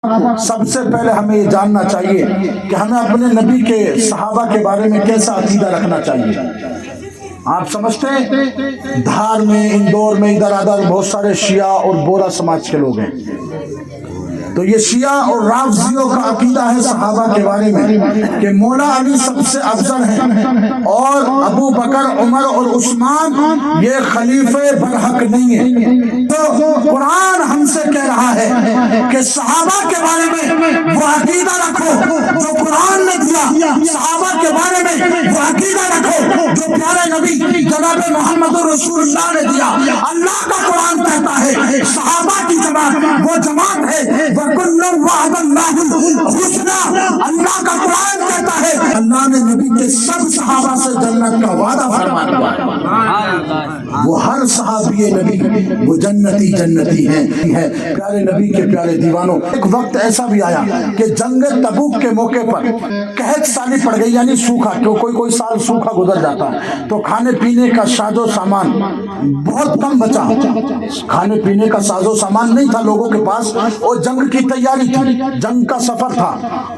سب سے پہلے ہمیں یہ جاننا چاہیے کہ ہمیں اپنے نبی کے صحابہ کے بارے میں کیسا عقیدہ رکھنا چاہیے۔ آپ سمجھتے ہیں دھار میں، اندور میں، ادھر ادھر بہت سارے شیعہ اور بورا سماج کے لوگ ہیں، تو یہ شیعہ اور رافضیوں کا عقیدہ ہے صحابہ کے بارے میں کہ مولا علی سب سے افضل ہیں اور ابو بکر، عمر اور عثمان یہ خلیفے برحق نہیں ہیں۔ تو قرآن ہم سے کہہ رہا ہے کہ صحابہ کے بارے میں وہ عقیدہ رکھو جو قرآن نے دیا، صحابہ کے بارے میں وہ عقیدہ رکھو جو پیارے نبی جناب محمد رسول اللہ نے دیا۔ اللہ کا قرآن کہتا ہے صحابہ کی جماعت وہ جماعت ہے وَكُلٌّ وَعَدَ اللَّهُ الْحُسْنَى، اللہ کا قرآن کہتا ہے اللہ نے نبی کے سب صحابہ سے جنت کا وعدہ فرما دیا، وہ ہر صحابی نبی وہ جنتی جنتی ہیں۔ پیارے نبی کے پیارے دیوانوں، ایک وقت ایسا بھی آیا کہ جنگ تبوک کے موقع پر قحط سالی پڑ گئی، یعنی سوکھا، کوئی سال سوکھا گزر جاتا تو کھانے پینے کا ساز و سامان بہت کم بچا، کھانے پینے کا ساز و سامان نہیں تھا لوگوں کے پاس، اور جنگ کی تیاری تھی، جنگ کا سفر تھا۔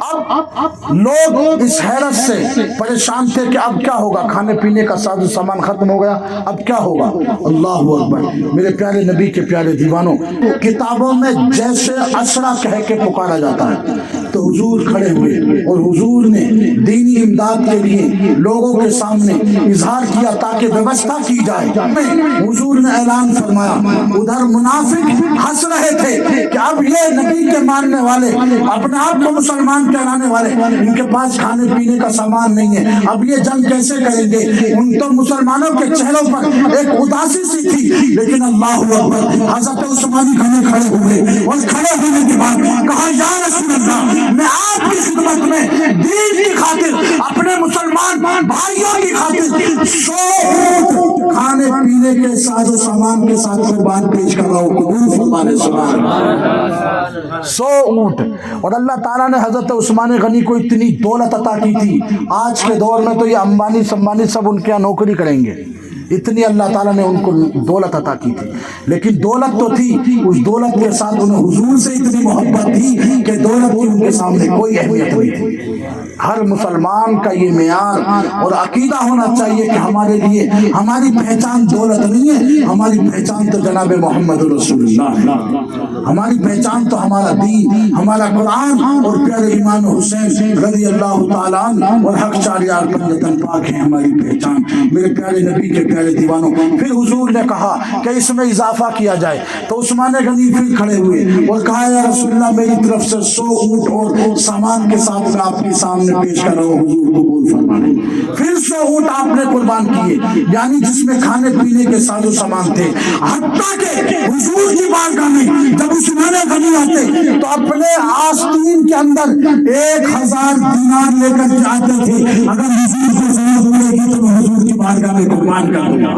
اب لوگ اس حیرت سے پریشان تھے کہ اب کیا ہوگا، کھانے پینے کا ساز و سامان ختم ہو گیا، اب کیا ہوگا۔ اللہ اکبر، میرے پیارے نبی کے پیارے دیوانوں، کتابوں میں جیسے اسرا کہہ کے پکارا جاتا ہے تو حضور کھڑے ہوئے اور حضور نے دینی امداد کے لیے لوگوں کے سامنے اظہار کیا تاکہ ویوستھا کی جائے۔ حضور نے اعلان فرمایا، ادھر منافق ہنس رہے تھے کہ اب یہ نبی کے ماننے والے، اپنے آپ کو مسلمان کہلانے والے، ان کے پاس کھانے پینے کا سامان نہیں ہے، اب یہ جنگ کیسے کریں گے۔ ان تو مسلمانوں کے چہروں پر ایک اداسی سی تھی، لیکن اللہ اکبر، حضرت عثمان کھڑے ہوئے اور کھڑے ہونے کے بعد کہا یا رسول اللہ، میں آپ کی خدمت میں دین کی خاطر، اپنے مسلمان بھائیوں کی خاطر 100 کھانے پینے کے ساز و سامان کے ساتھ قربان پیش کر رہا ہوں، قبول فرمانے سبحان اللہ۔ 100 اونٹ، اور اللہ تعالیٰ نے حضرت عثمان غنی کو اتنی دولت عطا کی تھی، آج کے دور میں تو یہ امبانی سمبانی سب ان کے یہاں نوکری کریں گے، اتنی اللہ تعالیٰ نے ان کو دولت عطا کی تھی۔ لیکن دولت تو تھی، اس دولت کے ساتھ انہیں حضور سے اتنی محبت تھی کہ دولت کی ان کے سامنے کوئی اہمیت نہیں تھی۔ ہر مسلمان کا یہ معیار اور عقیدہ ہونا چاہیے کہ ہمارے لیے ہماری پہچان دولت نہیں ہے، ہماری پہچان تو جناب محمد رسول اللہ ہے، ہماری پہچان تو ہمارا دین، ہمارا قرآن اور پیارے امام حسین رضی اللہ تعالیٰ عنہ اور حق شہریار پنجتن پاک ہیں ہماری پہچان۔ میرے پیارے نبی کے پیارے دیوانوں، پھر حضور نے کہا کہ اس میں اضافہ کیا جائے، تو عثمان غنی پھر کھڑے ہوئے اور کہا یا رسول اللہ، میری طرف سے 100 اونٹ اور سامان کے ساتھ میں آپ کے سامنے پیش کر رہا ہوں، حضور قبول فرمائیں۔ پھر 100 اونٹ آپ نے قربان کیے، یعنی جس میں کھانے پینے کے ساز و سامان تھے، حتیٰ کہ حضور کی بارگاہ میں جب عثمان غنی آتے تو اپنے آستین کے اندر 1000 دینار لے کر کے آتے تھے، اگر حضور کو ضرورت پڑے گی تو حضور کی بارگاہ میں قربان کر دوں گا۔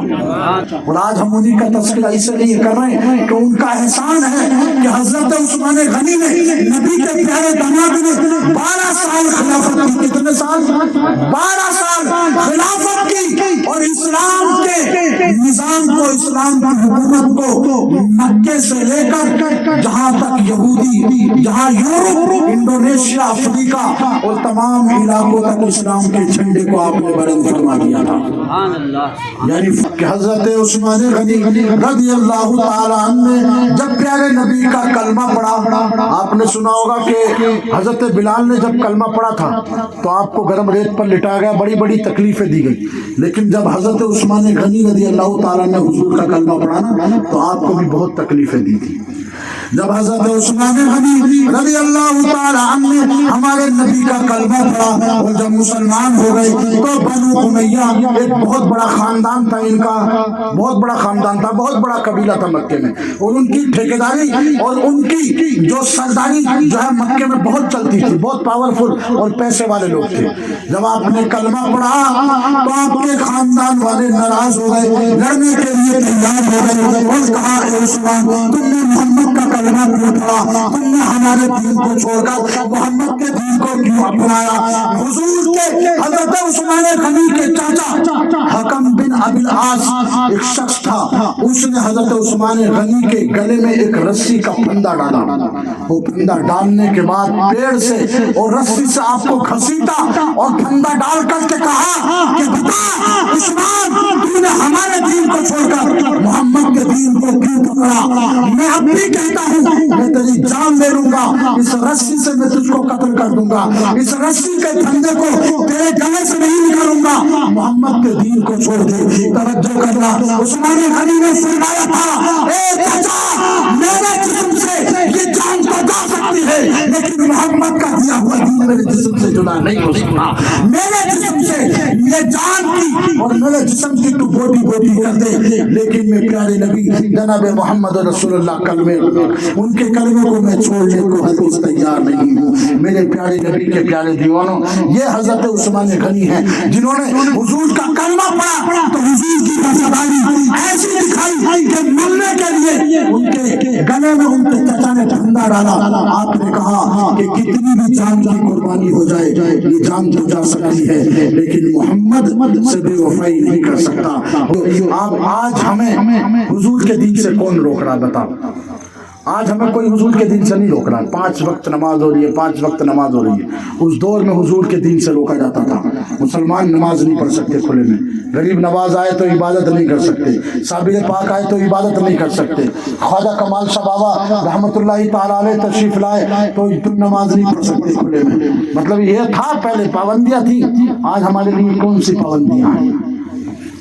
اور آج ہم انہیں کا تذکرہ اس لیے کر رہے ہیں کہ ان کا احسان ہے کہ حضرت عثمان غنی نے نبی کے پیارے داماد نے 12 سال خلافت کی، کتنے سال؟ 12 سال خلافت کی، اور اسلام کے نظام کو، اسلام کی حکومت کو مکے سے لے کر جہاں تک یہودی، جہاں یورپ، انڈونیشیا، افریقہ اور تمام علاقوں تک اسلام کے جھنڈے کو آپ نے بلند فرما دیا تھا۔ یعنی کہ حضرت عثمان غنی رضی اللہ تعالیٰ عنہ نے جب پیارے نبی کا کلمہ پڑھا، آپ نے سنا ہوگا کہ حضرت بلال نے جب کلمہ پڑھا تھا تو آپ کو گرم ریت پر لٹایا گیا، بڑی بڑی تکلیفیں دی گئی، لیکن جب حضرت عثمان غنی رضی اللہ تعالیٰ نے حضور کا کلمہ پڑھا نا تو آپ کو بھی بہت تکلیفیں دی تھی۔ جب حضرت عثمان غنی رضی اللہ تعالیٰ عنہ نے ہمارے نبی کا کلمہ پڑھا اور جب مسلمان ہو گئے تو بنو امیہ ایک بہت بڑا خاندان تھا، ان کا بہت بڑا خاندان تھا، بہت بڑا قبیلہ تھا مکے میں، اور ان کی ٹھیکیداری اور ان کی جو سرداری جو ہے مکے میں بہت چلتی تھی، بہت پاورفل اور پیسے والے لوگ تھے۔ جب آپ نے کلمہ پڑھا تو آپ کے خاندان والے ناراض ہو گئے، لڑنے کے لیے تیار ہو گئے اور کہا اے عثمان، تم نے محمد کا کلمہ کیوں پڑھا؟ تم نے ہمارے دین کو چھوڑ کر محمد کے دین کو کیوں اپنایا؟ حضور کے حضرت عثمان غنی کے چاچا حکم بن ابی العاص ایک شخص تھا، اس نے حضرت عثمان غنی کے گلے میں ایک رسی کا پھندا ڈالا، وہ پھندا ڈالنے کے بعد پیڑ سے اور رسی سے آپ کو گھسیٹا اور پھندا ڈال کر کے کہا کہ بتا عثمان، تو نے ہمارے دین کو چھوڑ کر محمد کے دین کو کیوں پکڑا؟ میں اب بھی کہتا ہوں میں تیری جان لے لوں گا، اس رسی سے میں تجھ کو قتل کر دوں گا، اس رسی کے پھندے کو تیرے گلے سے نہیں نکالوں گا، محمد کے دین کو چھوڑ دے۔ توجہ کرنا، عثمان غنی نے فرمایا تھا اے چچا، میرے جسم سے یہ جان تو جا سکتی ہے لیکن محمد کا دیا ہوا دین میرے جسم سے جدا نہیں ہو سکتا، میرے جسم سے یہ جان کی اور میرے جسم کی تو بوٹی بوٹی کر دے لیکن میں پیارے نبی جناب محمد رسول اللہ کلمے ان کے کلمے کو میں چھوڑنے کو ہرگز تیار نہیں ہوں۔ میرے پیارے نبی کے پیارے دیوانوں، یہ حضرت عثمان غنی ہیں جنہوں نے حضور کا کلمہ پڑھا تو حضور کی وفاداری ایسی دکھائی کہ ملنے کے لیے ان کے گلے میں ان کے چچا نے پھندا ڈالا۔ آپ نے کہا کہ کتنی بھی جان کی قربانی ہو جائے یہ جان تو جا سکتی ہے لیکن محمد سے بے وفائی نہیں کر سکتا۔ آپ آج ہمیں حضور کے دین سے کون روک رہا بتاؤ؟ آج ہمیں کوئی حضور کے دین سے نہیں روک رہا۔ 5 وقت نماز ہو رہی ہے، 5 وقت نماز ہو رہی ہے، اس دور میں حضور کے دین سے روکا جاتا تھا۔ مسلمان نماز نہیں پڑھ سکتے کھلے میں، غریب نواز آئے تو عبادت نہیں کر سکتے، صابر پاک آئے تو عبادت نہیں کر سکتے، خواجہ کمال شاہ بابا رحمۃ اللہ تعالیٰ علیہ تشریف لائے تو تم نماز نہیں پڑھ سکتے کھلے میں۔ مطلب یہ تھا پہلے پابندیاں تھیں، آج ہمارے لیے کون سی پابندیاں ہیں؟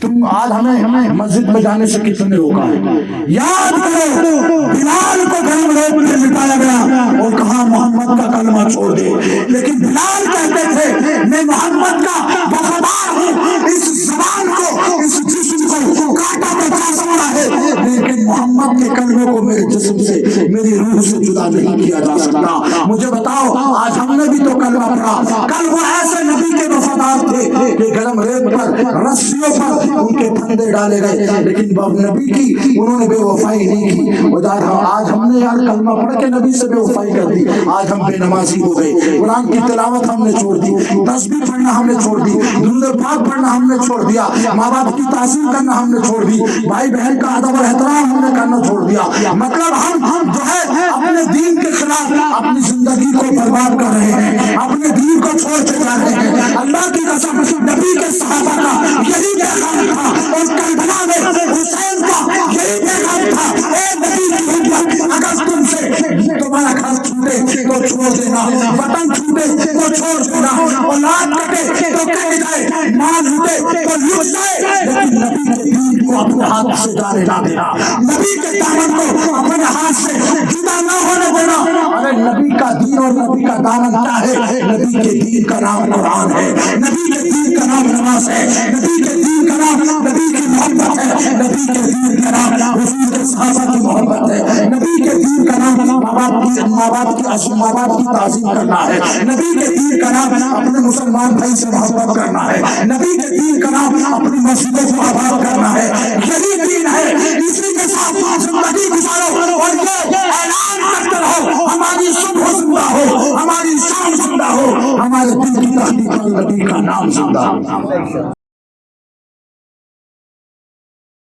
تم آج ہمیں مسجد میں جانے سے کس نے روکا ہے؟ یاد کرو بلال کو گرم روپ میں لٹایا گیا اور کہا محمد کا کلمہ چھوڑ دے، لیکن بلال کہتے تھے میں محمد کا وفادار ہوں، اس زبان کو اس جسم کو کاٹا تو جا سکتا ہے لیکن محمد کے کلمے کو میرے جسم سے میری روح سے جدا نہیں کیا جا سکتا۔ مجھے بتاؤ آج ہم نے بھی تو کلمہ پڑھا، کل وہ ایسے نبی کے وفادار تھے کہ گرم ریت پر رسیوں پر ان کے پھندے ڈالے گئے لیکن نبی کی انہوں نے بے وفائی نہیں کی۔ آج ہم نے یار کلمہ پڑھ کے نبی سے بے وفائی کر دی، آج ہم بے نمازی ہو گئے، قرآن کی تلاوت ہم نے چھوڑ دی، تسبیح پڑھنا ہم نے چھوڑ دی، درود پاک پڑھنا ہم نے چھوڑ دیا، ماں باپ کی تعظیم کرنا ہم نے چھوڑ دی، بھائی بہن کا ادب اور احترام ہم نے کرنا چھوڑ دیا۔ مطلب ہم جو ہے اپنے دین کے خلاف اپنی زندگی کو برباد کر رہے ہیں، اپنے دین کو چھوڑ کے جا رہے ہیں۔ اللہ کی قسم نبی کے صحابہ کا یہی پیغام تھا اور کربلا میں حسین کا یہی پیغام تھا، اے نبی کی امت اگر تم سے تمہارا گھر چھوٹے تو چھوڑ دینا، وطن چھوٹے تو چھوڑ دینا، اولاد کٹے تو کٹ جائے، مال لوٹے تو لوٹ جائے، لیکن نبی کے دین کو اپنے ہاتھ سے جانے نہ دینا، نبی کے دامن کو اپنے ہاتھ سے جدا نہ ہونے دینا۔ ارے نبی کا دین اور نبی کا دامن کیا ہے؟ نبی کے دین کا نام قرآن ہے، نبی کے دین کا نام نماز ہے، نبی کے دین کا نام نبی کی محبت ہے، نبی کے دین کا نام حضور کے صحابہ کی محبت ہے، نبی کے دین کا نام ماں باپ کی تعظیم کرنا ہے، نبی کے دین کا نام اپنے مسلمان بھائی سے محبت کرنا ہے، نبی کے دین کا نام اپنی مسجدوں کو آباد کرنا ہے۔ یہی دین ہے، اسی کے ساتھ زندگی گزارو اور یہ اعلان کرتے رہو ہماری صبح زندہ ہو، ہماری شام زندہ ہو، ہمارے دل کی تحقیق نبی کا نام زندہ ہو۔